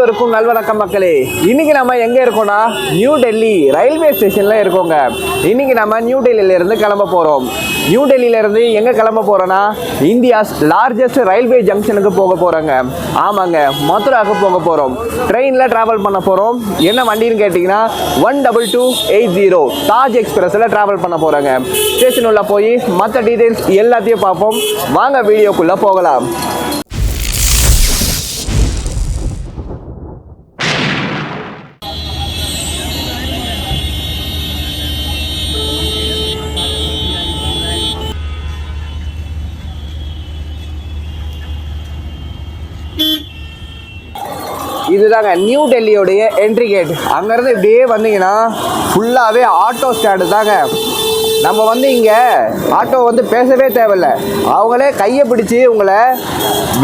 அனைவருக்கும் நல்வணக்கம் மக்களே. இன்னைக்கு நம்ம எங்க இருக்கோம்னா நியூ டெல்லி ரயில்வே ஸ்டேஷன்ல இருக்கோங்க. இன்னைக்கு நம்ம நியூ டெல்லியில இருந்து கிளம்ப போறோம். நியூ டெல்லியில இருந்து எங்க கிளம்ப போறோம்னா இந்தியாஸ் லார்ஜஸ்ட் ரயில்வே ஜங்ஷனுக்கு போக போறோங்க. ஆமாங்க, மதுராவுக்கு போக போறோம். ட்ரெயின்ல டிராவல் பண்ண போறோம். என்ன வண்டின்னு கேட்டீங்கன்னா 12280 தாஜ் எக்ஸ்பிரஸ்ல டிராவல் பண்ண போறோங்க. ஸ்டேஷன் உள்ள போய் மற்ற டீடைல்ஸ் எல்லாத்தையும் பார்ப்போம். வாங்க வீடியோக்குள்ள போகலாம். இதுதாங்க நியூ டெல்லியோடைய என்ட்ரி கேட். அங்கேருந்து இப்படியே வந்தீங்கன்னா ஃபுல்லாகவே ஆட்டோ ஸ்டாண்டு தாங்க. நம்ம இங்கே ஆட்டோ பேசவே தேவையில்லை, அவங்களே கையை பிடிச்சி உங்களை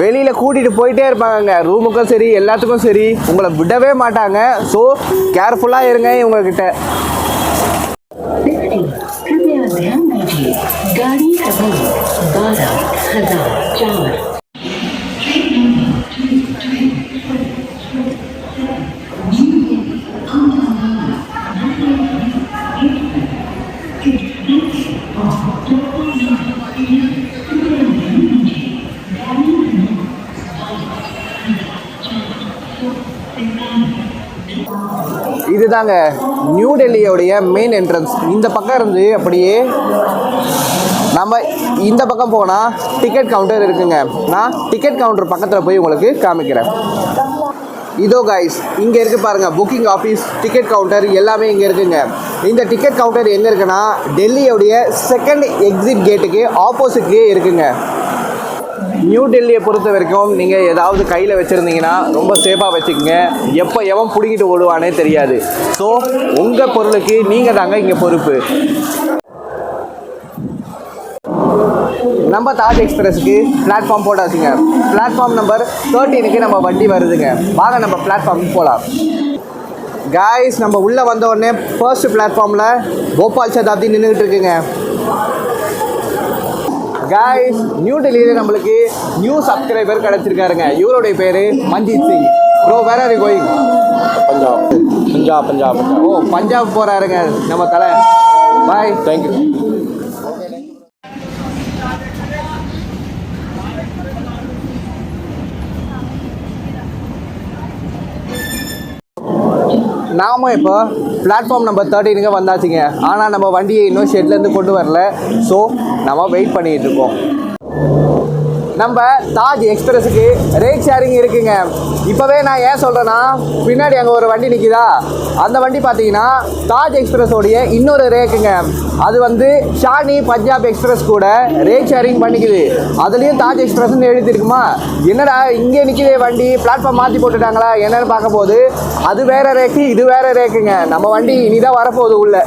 வெளியில் கூட்டிகிட்டு போயிட்டே இருப்பாங்க. ரூமுக்கும் சரி எல்லாத்துக்கும் சரி உங்களை விடவே மாட்டாங்க. ஸோ கேர்ஃபுல்லாக இருங்க இவங்கக்கிட்ட. இதுதாங்க நியூ டெல்லியோடைய மெயின் என்ட்ரன்ஸ். இந்த பக்கம் இருந்து அப்படியே நம்ம இந்த பக்கம் போனால் டிக்கெட் கவுண்டர் இருக்குங்க. நான் டிக்கெட் கவுண்டர் பக்கத்தில் போய் உங்களுக்கு காமிக்கிறேன். இதோ கைஸ், இங்கே இருக்குது பாருங்கள், புக்கிங் ஆஃபீஸ், டிக்கெட் கவுண்டர் எல்லாமே இங்கே இருக்குங்க. இந்த டிக்கெட் கவுண்டர் எங்கே இருக்குன்னா டெல்லியோடைய செகண்ட் எக்ஸிட் கேட்டுக்கு ஆப்போசிட்லேயே இருக்குங்க. நியூ டெல்லியை பொறுத்த வரைக்கும் நீங்கள் ஏதாவது கையில் வச்சுருந்தீங்கன்னா ரொம்ப சேஃபாக வச்சுக்கோங்க. எப்போ எவன் பிடிக்கிட்டு ஓடுவானே தெரியாது. ஸோ உங்கள் பொருளுக்கு நீங்கள் தாங்க இங்கே பொறுப்பு. நம்ம தாஜ் எக்ஸ்பிரஸுக்கு பிளாட்ஃபார்ம் போட்டாச்சுங்க. பிளாட்ஃபார்ம் நம்பர் 13க்கு நம்ம வண்டி வருதுங்க. வாங்க நம்ம பிளாட்ஃபார்முக்கு போகலாம். காய்ஸ், நம்ம உள்ளே வந்த உடனே ஃபர்ஸ்ட் பிளாட்ஃபார்மில் கோபால் சதாப்தி நின்றுக்கிட்டு இருக்குங்க. காய்ஸ், நியூ டெல்லியில் நம்மளுக்கு நியூ சப்ஸ்கிரைபர் கிடச்சிருக்காருங்க. இவருடைய பேர் Manjit Singh. Bro, where are you going? Punjab. Oh, Punjab போகிறாருங்க நம்ம தலை. Bye, thank you. நாம இப்போ பிளாட்ஃபார்ம் நம்பர் 13க்கு வந்தாச்சுங்க. ஆனால் நம்ம வண்டியை இன்னும் ஷெட்லேருந்து கொண்டு வரல. ஸோ நம்ம வெயிட் பண்ணிகிட்டு இருக்கோம். நம்ம தாஜ் எக்ஸ்பிரஸுக்கு ரேட் ஷேரிங் இருக்குங்க. இப்போவே நான் ஏன் சொல்கிறேன்னா, பின்னாடி அங்கே ஒரு வண்டி நிற்கிதா, அந்த வண்டி பார்த்தீங்கன்னா தாஜ் எக்ஸ்பிரஸோடைய இன்னொரு ரேக்குங்க. அது ஷானி பஞ்சாப் எக்ஸ்பிரஸ் கூட ரேட் ஷேரிங் பண்ணிக்குது. அதுலேயும் தாஜ் எக்ஸ்பிரஸ்ன்னு எழுதிருக்குமா, என்னடா இங்கே நிற்கிதே வண்டி, பிளாட்ஃபார்ம் மாற்றி போட்டுட்டாங்களா என்னென்னு பார்க்கும்போது அது வேறு ரேக்கு, இது வேறு ரேக்குங்க. நம்ம வண்டி இனிதான் வரப்போகுது உள்ள.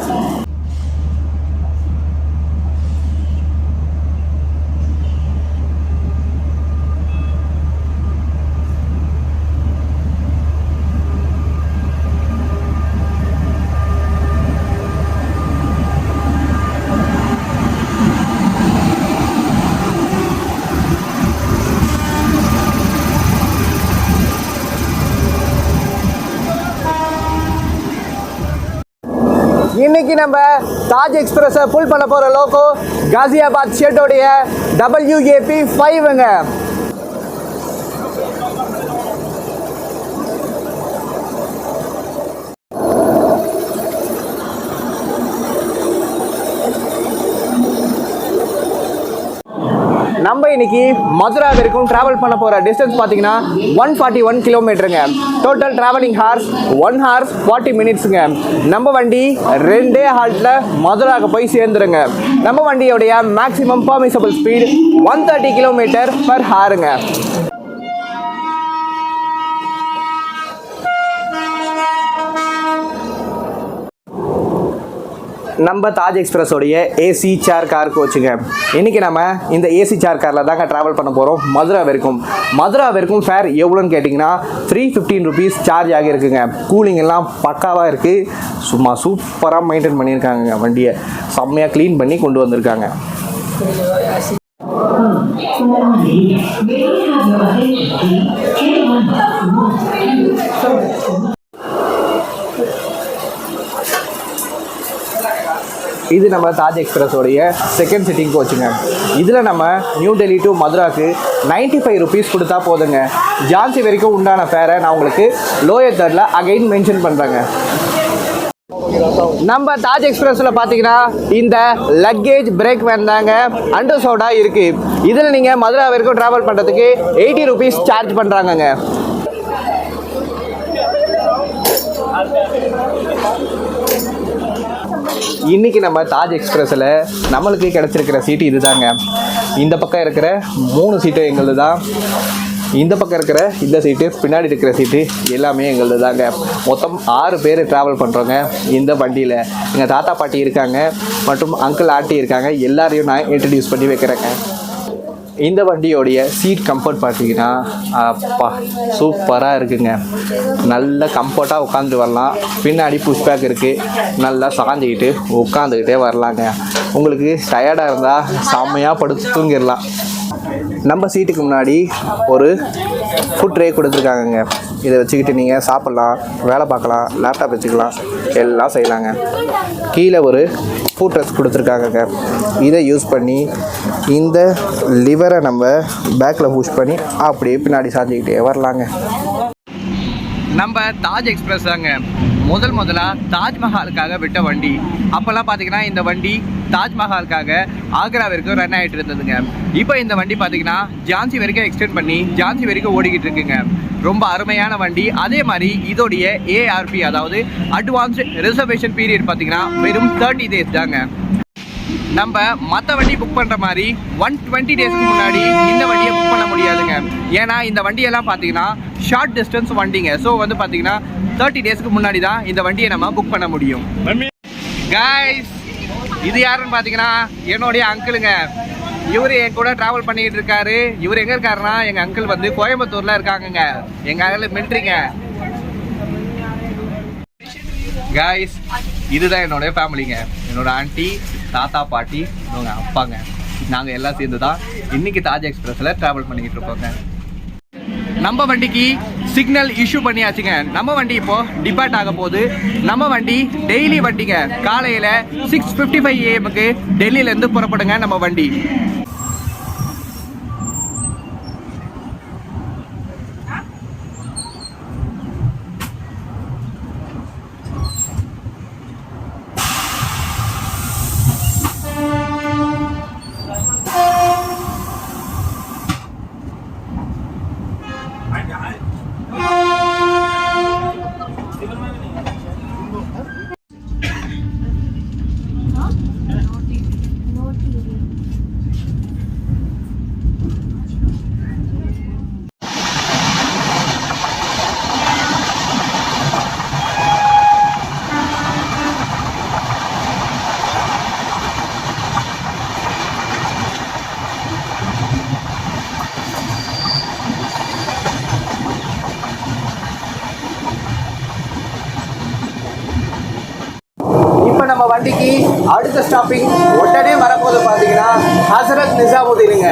இன்னைக்கு நம்ம தாஜ் எக்ஸ்பிரஸை புல் பண்ண போகிற லோகோ காசியாபாத் ஷெட்டோடைய WAP5ங்க. நம்ம இன்னைக்கு மதுரா வரைக்கும் டிராவல் பண்ண போகிற டிஸ்டன்ஸ் பார்த்தீங்கன்னா 141 கிலோமீட்டருங்க. டோட்டல் டிராவலிங் ஹார்ஸ் 1 hour 40 minutesங்க. நம்ம வண்டி 2 ஹால்ட்டில் மதுராவுக்கு போய் சேர்ந்துருங்க. நம்ம வண்டியோடைய மேக்ஸிமம் பர்மிசபிள் ஸ்பீட் 130 km/hங்க. நம்ம தாஜ் எக்ஸ்பிரஸோடைய ஏசி சேர் கார் கோச்சுங்க. இன்றைக்கி நம்ம இந்த ஏசி சேர் காரில் தாங்க ட்ராவல் பண்ண போகிறோம் மதுரா வரைக்கும். மதுரா வரைக்கும் ஃபேர் எவ்வளோன்னு கேட்டிங்கன்னா 315 rupees சார்ஜ் ஆகியிருக்குங்க. கூலிங் எல்லாம் பக்காவாக இருக்குது. சும்மா சூப்பராக மெயின்டைன் பண்ணியிருக்காங்க. வண்டியை செம்மையாக க்ளீன் பண்ணி கொண்டு வந்திருக்காங்க. இது நம்ம தாஜ் எக்ஸ்பிரஸோடைய செகண்ட் சிட்டிங் கோச்சுங்க. இதில் நம்ம நியூ டெல்லி டு மதுராக்கு 95 ருபீஸ் கொடுத்தா போதுங்க. ஜான்சி வரைக்கும் உண்டான ஃபேரை நான் உங்களுக்கு லோயர் தேர்டில் அகைன் மென்ஷன் பண்ணுறேங்க. நம்ம தாஜ் எக்ஸ்பிரஸில் பார்த்தீங்கன்னா இந்த லக்கேஜ் பிரேக் வேன் தாங்க அண்டர்சோடா இருக்குது. இதில் நீங்கள் மதுரா வரைக்கும் ட்ராவல் பண்ணுறதுக்கு 80 ருபீஸ் சார்ஜ் பண்ணுறாங்கங்க. இன்றைக்கி நம்ம தாஜ் எக்ஸ்பிரஸில் நம்மளுக்கு கிடச்சிருக்கிற சீட்டு இது தாங்க. இந்த பக்கம் இருக்கிற 3 சீட்டும் எங்களுது தான். இந்த பக்கம் இருக்கிற இந்த சீட்டு, பின்னாடி இருக்கிற சீட்டு எல்லாமே எங்களுது தாங்க. மொத்தம் 6 பேர் ட்ராவல் பண்ணுறோங்க இந்த வண்டியில். எங்கள் தாத்தா பாட்டி இருக்காங்க மற்றும் அங்கிள் ஆண்டி இருக்காங்க. எல்லாரையும் நான் இன்ட்ரடியூஸ் பண்ணி வைக்கிறேங்க. இந்த வண்டியோடைய சீட் கம்ஃபர்ட் பார்த்தீங்கன்னா அப்பா சூப்பராக இருக்குங்க. நல்ல கம்ஃபர்ட்டாக உட்காந்துட்டு வரலாம். பின்னாடி புஷ்பேக் இருக்குது. நல்லா சாஞ்சிக்கிட்டு உட்காந்துக்கிட்டே வரலாங்க. உங்களுக்கு டயர்டாக இருந்தால் செம்மையாக படுத்து தூங்கிடலாம். நம்ம சீட்டுக்கு முன்னாடி ஒரு ஃபுட் ட்ரே கொடுத்துருக்காங்கங்க. இதை வச்சுக்கிட்டு நீங்கள் சாப்பிட்லாம், வேலை பார்க்கலாம், லேப்டாப் வச்சுக்கலாம், எல்லாம் செய்யலாங்க. கீழே ஒரு ஃபுட் ரெஸ்ட் கொடுத்துருக்காங்கங்க. இதை யூஸ் பண்ணி இந்த லிவரை நம்ம பேக்கில் புஷ் பண்ணி அப்படியே பின்னாடி சாஞ்சிக்கிட்டே வரலாங்க. நம்ம தாஜ் எக்ஸ்பிரஸ் தாங்க முதலாக தாஜ்மஹாலுக்காக விட்ட வண்டி. அப்போல்லாம் பார்த்தீங்கன்னா இந்த வண்டி தாஜ்மஹாலுக்காக ஆக்ரா வரைக்கும் ரன் ஆகிட்டு இருந்ததுங்க. இப்போ இந்த வண்டி பார்த்தீங்கன்னா ஜான்சி வரைக்கும் எக்ஸ்டெண்ட் பண்ணி ஜான்சி வரைக்கும் ஓடிக்கிட்டு இருக்குங்க. ரொம்ப அருமையான வண்டி. அதே மாதிரி இதோடைய ஏஆர்பி அதாவது அட்வான்ஸ்டு ரிசர்வேஷன் பீரியட் பார்த்தீங்கன்னா வெறும் 30 days தாங்க. நம்ம மற்ற வண்டி புக் பண்ணுற மாதிரி 120 டேஸ்க்கு முன்னாடி இந்த வண்டியை புக் பண்ண முடியாதுங்க. ஏன்னா இந்த வண்டியெல்லாம் பார்த்தீங்கன்னா ஷார்ட் டிஸ்டன்ஸ் வண்டிங்க. ஸோ வந்து பார்த்தீங்கன்னா 30 டேஸ்க்கு முன்னாடி தான் இந்த வண்டியை நம்ம புக் பண்ண முடியும். கைஸ், இது யாருன்னு பார்த்தீங்கன்னா என்னுடைய அங்கிளுங்க. இவர் என் கூட ட்ராவல் பண்ணிக்கிட்டு இருக்காரு. இவர் எங்கே இருக்காருன்னா எங்கள் அங்கிள் வந்து கோயம்புத்தூரில் இருக்காங்கங்க. எங்கள் அங்கிள் மிலிட்ரிங்க. கைஸ், இதுதான் என்னோடய ஃபேமிலிங்க. என்னோட ஆண்டி, தாத்தா, பாட்டி, என்னோட அப்பாங்க. நாங்கள் எல்லாம் சேர்ந்து தான் இன்றைக்கி தாஜ் எக்ஸ்பிரஸில் ட்ராவல் பண்ணிக்கிட்டு இருக்கோங்க. நம்ம வண்டிக்கு சிக்னல் இஷ்யூ பண்ணியாச்சுங்க. நம்ம வண்டி இப்போது டிபார்ட் ஆக போகுது. நம்ம வண்டி டெய்லி வண்டிங்க. காலையில் 6:55 AM டெல்லியிலேருந்து புறப்படுங்க நம்ம வண்டி. நம்ம வண்டிக்கு அடுத்த ஸ்டாப்பிங் உடனே வரப்போது பார்த்தீங்கன்னா ஹசரத் நிசாமுதீனுங்க.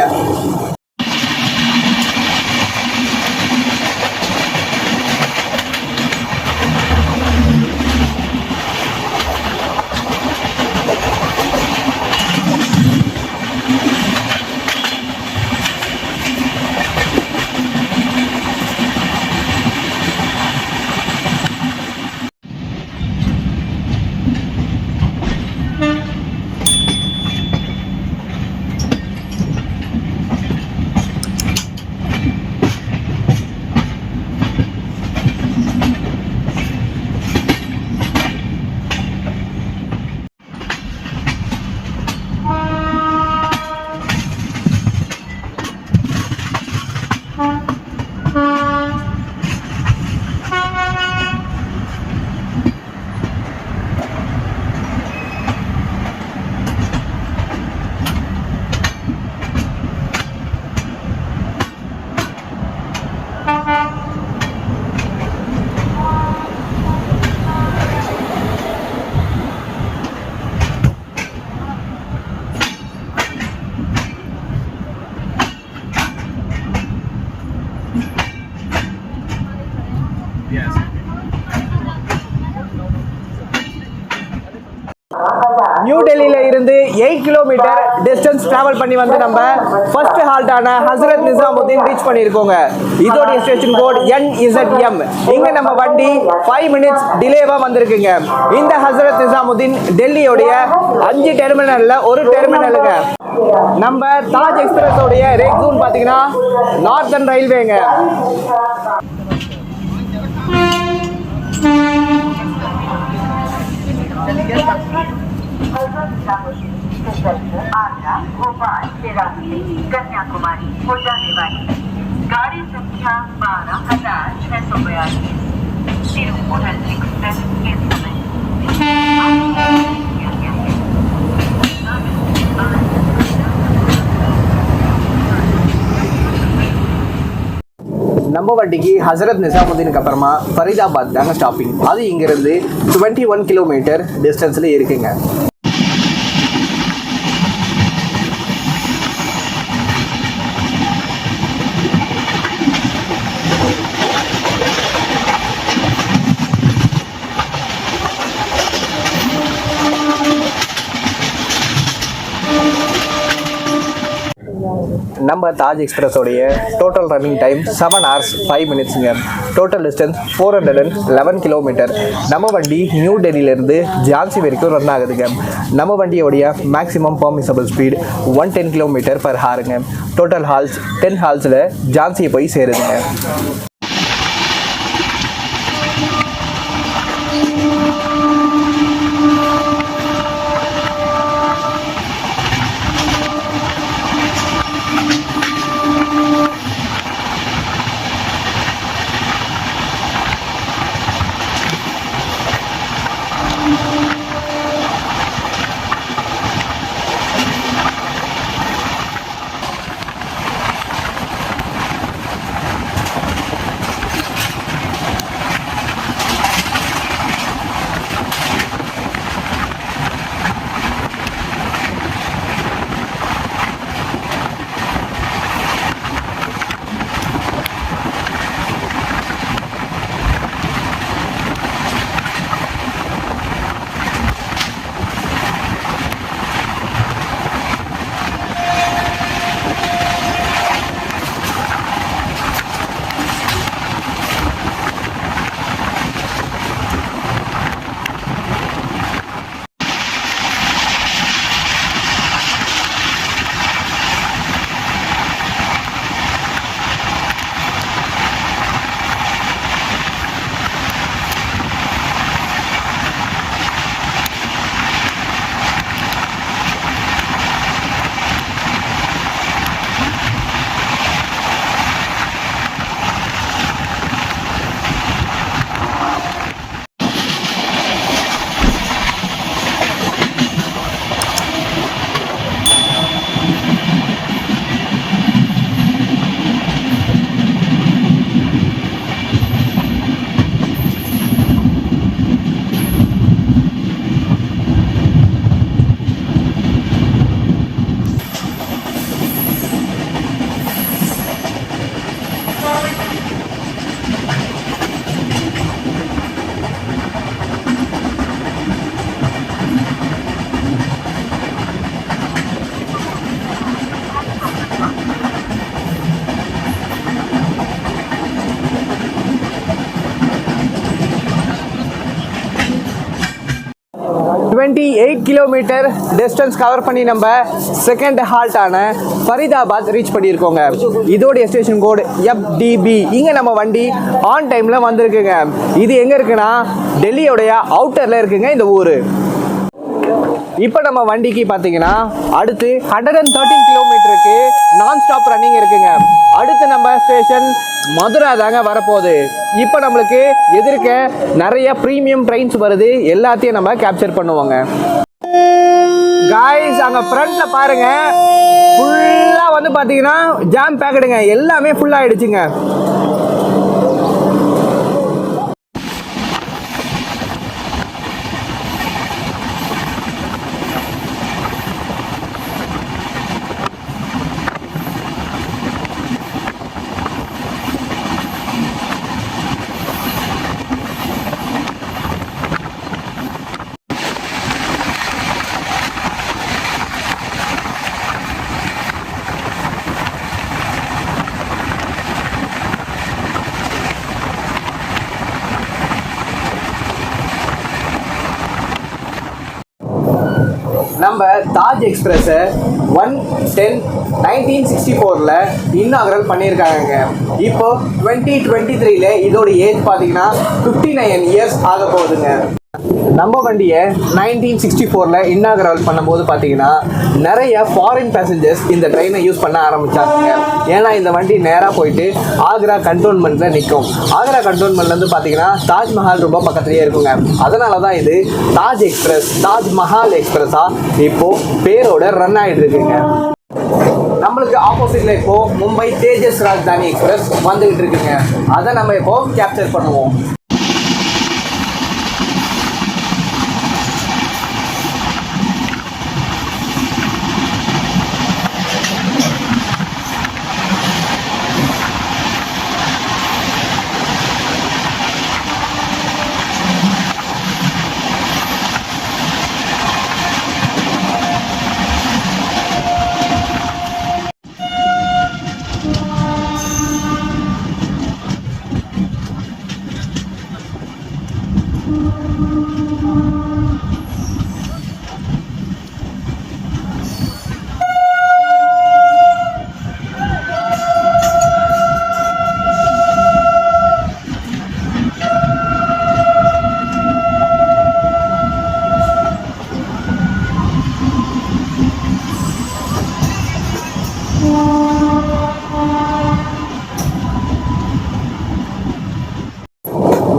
நியூ டெல்லியில இருந்து 8 கிலோமீட்டர் டிஸ்டன்ஸ் டிராவல் பண்ணி வந்து நம்ம ஃபர்ஸ்ட் ஹால்ட்டான ஹசரத் நிசாமுதீன் ரீச் பண்ணியிருக்கோங்க. இதோடைய ஸ்டேஷன் கோட் NZM. இங்க நம்ம வண்டி 5 மினிட்ஸ் டிலேவா வந்திருக்குங்க. இந்த ஹசரத் நிசாமுதீன் டெல்லியோடைய 5 டெர்மினல்ல ஒரு டெர்மினலுங்க. நம்ம தாஜ் எக்ஸ்பிரஸ் உடைய ரேக் ஜோன் பாத்தீங்கன்னா நார்த்தன் ரயில்வேங்க. आगरा, भोपाल से रांची, कन्याकुमारी हो जाने वाली गाड़ी संख्या 12,642 तिरुपुरल एक्सप्रेस के समय நம்ம வண்டிக்கு ஹசரத் நிசாமுதீனுக்கு அப்புறமா ஃபரிதாபாத் தாங்க ஸ்டாப்பிங். அது இங்கிருந்து 21 கிலோமீட்டர் டிஸ்டன்ஸ்ல இருக்குங்க. நம்ம தாஜ் எக்ஸ்பிரஸோடைய டோட்டல் ரன்னிங் டைம் 7 hours 5 minutesங்க. Total distance 411 kilometre. நம்ம வண்டி நியூ டெல்லியிலேருந்து ஜான்சி வரைக்கும் ரன் ஆகுதுங்க. நம்ம வண்டியோடைய maximum permissible speed 110 kilometre per ஹாருங்க. டோட்டல் ஹால்ஸ் 10 ஹால்ஸில் ஜான்சி போய் சேருதுங்க. கிலோமீட்டர் டிஸ்டன்ஸ் கவர் பண்ணி நம்ம செகண்ட் ஹால்ட்டான ஃபரிதாபாத் ரீச் பண்ணியிருக்கோங்க. இதோடைய ஸ்டேஷன் கோடு FDB. இங்கே நம்ம வண்டி ஆன் டைமில் வந்திருக்குங்க. இது எங்கே இருக்குன்னா டெல்லியோடைய அவுட்டரில் இருக்குங்க இந்த ஊர். இப்போ நம்ம வண்டிக்கு பார்த்தீங்கன்னா அடுத்து 113 கிலோமீட்டருக்கு நான் ஸ்டாப் ரன்னிங் இருக்குங்க. அடுத்து நம்ம ஸ்டேஷன் மதுரா தாங்க வரப்போகுது. இப்போ நம்மளுக்கு எதிர்க்க நிறைய ப்ரீமியம் ட்ரெயின்ஸ் வருது. எல்லாத்தையும் நம்ம கேப்சர் பண்ணுவோங்க. காய்ஸ் அங்கே ஃப்ரண்ட்டில் பாருங்க, ஃபுல்லாக வந்து பார்த்தீங்கன்னா ஜாம் பேக்கடுங்க. எல்லாமே ஃபுல்லாகிடுச்சுங்க. நம்ம தாஜ் எக்ஸ்பிரஸை 1/10/1964 இன்னாகரல் பண்ணியிருக்காங்க. இப்போ 2023 இதோட ஏஜ் பார்த்தீங்கன்னா 59 இயர்ஸ் ஆக போகுதுங்க. நம்ம வண்டியை 1964 இன்னாகரல் பண்ணும்போது பார்த்தீங்கன்னா நிறைய ஃபாரின் பேசஞ்சர்ஸ் இந்த ட்ரெயினை யூஸ் பண்ண ஆரம்பித்தாங்க. ஏன்னா இந்த வண்டி நேராக போயிட்டு ஆக்ரா கண்டோன்மெண்ட்டில் நிற்கும். ஆக்ரா கண்டோன்மெண்ட்லேருந்து பார்த்தீங்கன்னா தாஜ்மஹால் ரொம்ப பக்கத்துலேயே இருக்குங்க. அதனால தான் இது தாஜ் எக்ஸ்பிரஸ், தாஜ்மஹால் எக்ஸ்பிரஸாக இப்போது பேரோட ரன் ஆகிட்டு இருக்குங்க. நம்மளுக்கு ஆப்போசிட்டில் இப்போது மும்பை தேஜஸ் ராஜ்தானி எக்ஸ்பிரஸ் வந்துகிட்டு இருக்குங்க. அதை நம்ம இப்போது கேப்சர் பண்ணுவோம்.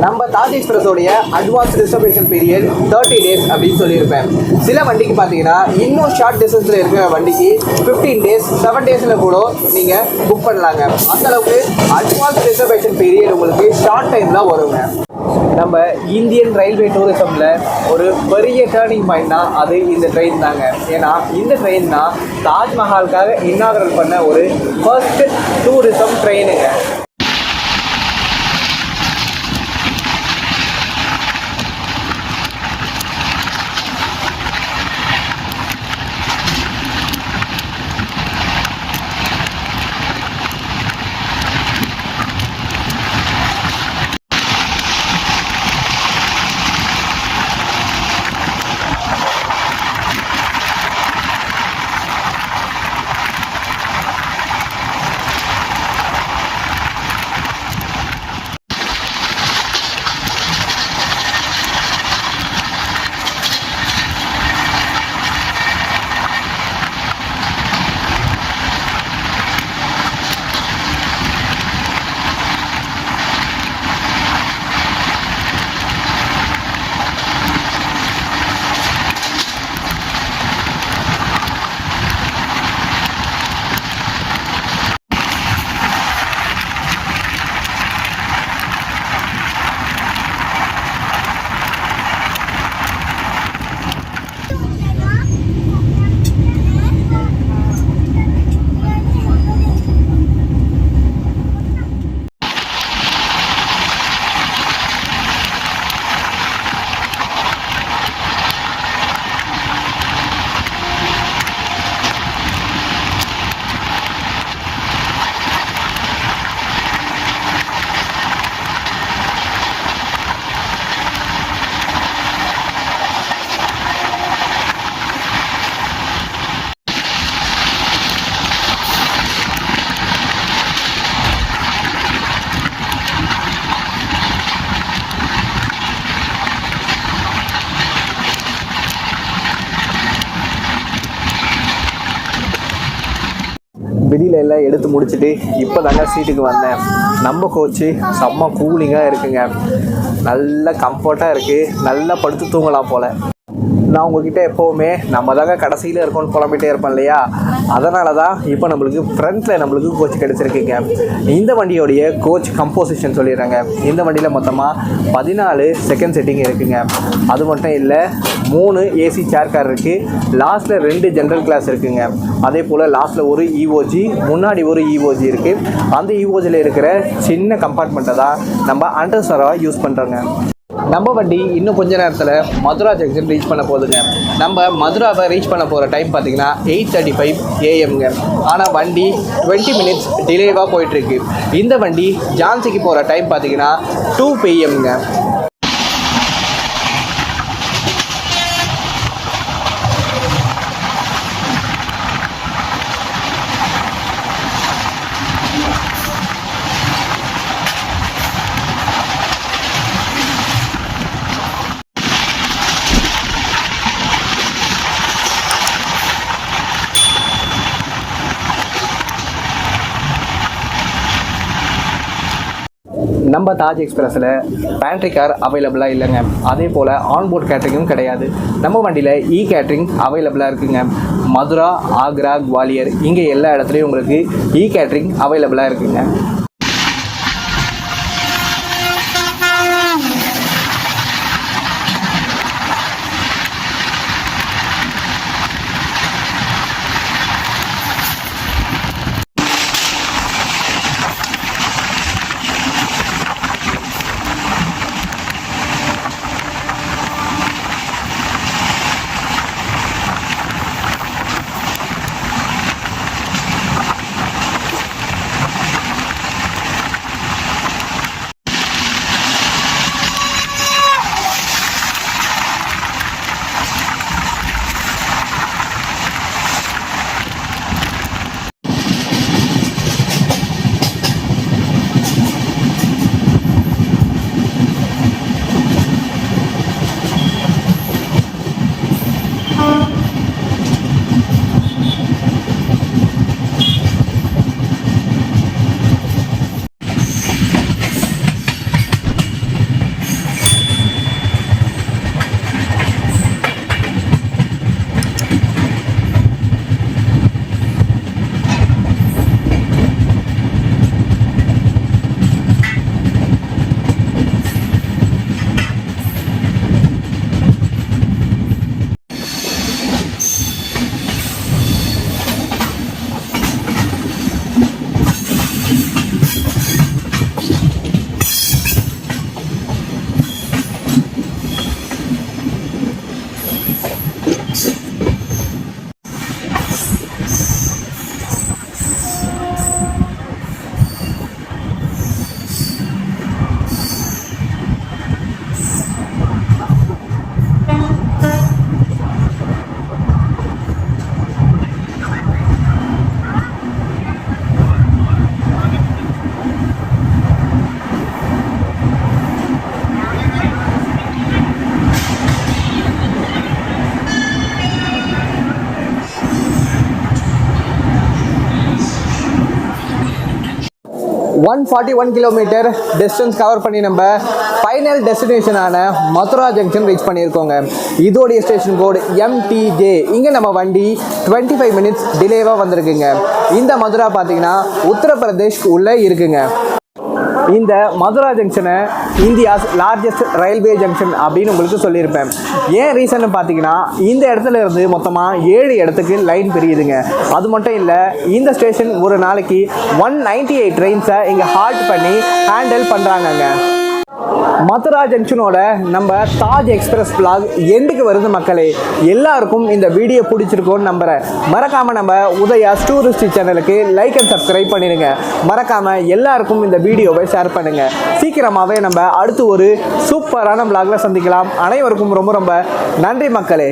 நம்ம தாஜ் எக்ஸ்பிரஸோடைய அட்வான்ஸ் ரிசர்வேஷன் பீரியட் 30 days அப்படின்னு சொல்லியிருப்பேன். சில வண்டிக்கு பார்த்தீங்கன்னா இன்னும் ஷார்ட் டிஸ்டன்ஸில் இருக்கிற வண்டிக்கு 15 days 7 days கூட நீங்கள் புக் பண்ணலாங்க. அந்தளவுக்கு அட்வான்ஸ் ரிசர்வேஷன் பீரியட் உங்களுக்கு ஷார்ட் டைமில் வருங்க. நம்ம இந்தியன் ரயில்வே டூரிசமில் ஒரு பெரிய டேர்னிங் பாயிண்ட்னா அது இந்த ட்ரெயின் தாங்க. ஏன்னா இந்த ட்ரெயின் தான் தாஜ்மஹாலுக்காக இன்னாகரல் பண்ண ஒரு ஃபர்ஸ்ட் டூரிசம் ட்ரெயினுங்க. வெளியில எல்லாம் எடுத்து முடிச்சுட்டு இப்போ தாங்க சீட்டுக்கு வந்தேன். நம்ம கோச்சு செம்ம கூலிங்காக இருக்குங்க. நல்ல கம்ஃபர்ட்டாக இருக்குது. நல்லா படுத்து தூங்கலாம் போல். நான் உங்ககிட்ட எப்போவுமே நம்ம தாங்க கடைசியில் இருக்கோன்னு புலம்பிகிட்டே இருப்பேன் இல்லையா? அதனால தான் இப்போ நம்மளுக்கு ஃப்ரண்ட்டில் நம்மளுக்கு கோச் கிடச்சிருக்குங்க. இந்த வண்டியோடைய கோச் கம்போசிஷன் சொல்லிடுறாங்க. இந்த வண்டியில் மொத்தமாக 14 செகண்ட் செட்டிங் இருக்குங்க. அது மட்டும் இல்லை, 3 ஏசி சேர் கார் இருக்குது. லாஸ்ட்டில் 2 ஜென்ரல் கிளாஸ் இருக்குங்க. அதே போல் லாஸ்ட்டில் ஒரு இஓஜி, முன்னாடி ஒரு இஓஜி இருக்குது. அந்த இஓஜியில் இருக்கிற சின்ன கம்பார்ட்மெண்ட்டை தான் நம்ம அண்டர்ஸ்டராக யூஸ் பண்ணுறோங்க. நம்ம வண்டி இன்னும் கொஞ்ச நேரத்தில் மதுரா ஜங்ஷன் ரீச் பண்ண போகுதுங்க. நம்ம மதுராவை ரீச் பண்ண போகிற டைம் பார்த்திங்கன்னா 8:35 AM ஆனால் வண்டி 20 minutes டிலேவாக போயிட்டுருக்கு. இந்த வண்டி ஜான்சிக்கு போகிற டைம் பார்த்திங்கன்னா 2 PM. நம்ம தாஜ் எக்ஸ்பிரஸில் பேண்ட்ரி கார் அவைலபிளாக இல்லைங்க. அதே போல் ஆன்போர்ட் கேட்ரிங்கும் கிடையாது. நம்ம வண்டியில் கேட்ரிங் அவைலபிளாக இருக்குங்க. மதுரா, ஆக்ரா, குவாலியர் இங்கே எல்லா இடத்துலையும் உங்களுக்கு கேட்ரிங் அவைலபிளாக இருக்குங்க. ஒன் 41 கிலோமீட்டர் டிஸ்டன்ஸ் கவர் பண்ணி நம்ம ஃபைனல் டெஸ்டினேஷனான மதுரா ஜங்ஷன் ரீச் பண்ணியிருக்கோங்க. இதோடைய ஸ்டேஷன் கோடு MTJ. இங்கே நம்ம வண்டி 25 மினிட்ஸ் டிலேவாக வந்திருக்குங்க. இந்த மதுரா பார்த்தீங்கன்னா உத்தரப்பிரதேஷ்க்கு உள்ளே இருக்குங்க. இந்த மதுரா ஜங்ஷனை இந்தியாஸ் லார்ஜஸ்ட் ரயில்வே ஜங்ஷன் அப்படின்னு உங்களுக்கு சொல்லியிருப்பேன். ஏன் ரீசன் பார்த்தீங்கன்னா இந்த இடத்துல இருந்து மொத்தமாக 7 இடத்துக்கு லைன் பிரியுதுங்க. அது மட்டும் இல்லை, இந்த ஸ்டேஷன் ஒரு நாளைக்கு 198 ட்ரெயின்ஸை இங்கே ஹால்ட் பண்ணி ஹேண்டில் பண்ணுறாங்கங்க. மதுரா ஜங்ஷனோட நம்ம தாஜ் எக்ஸ்பிரஸ் vlog எண்டுக்கு வருது மக்களே. எல்லாருக்கும் இந்த வீடியோ பிடிச்சிருக்கும்னு நம்புகிறேன். மறக்காமல் நம்ம உதயாஸ் டூரிஸ்ட் சேனலுக்கு லைக் அண்ட் சப்ஸ்கிரைப் பண்ணிடுங்க. மறக்காமல் எல்லாருக்கும் இந்த வீடியோவை ஷேர் பண்ணுங்கள். சீக்கிரமாகவே நம்ம அடுத்து ஒரு சூப்பரான vlogல சந்திக்கலாம். அனைவருக்கும் ரொம்ப ரொம்ப நன்றி மக்களே.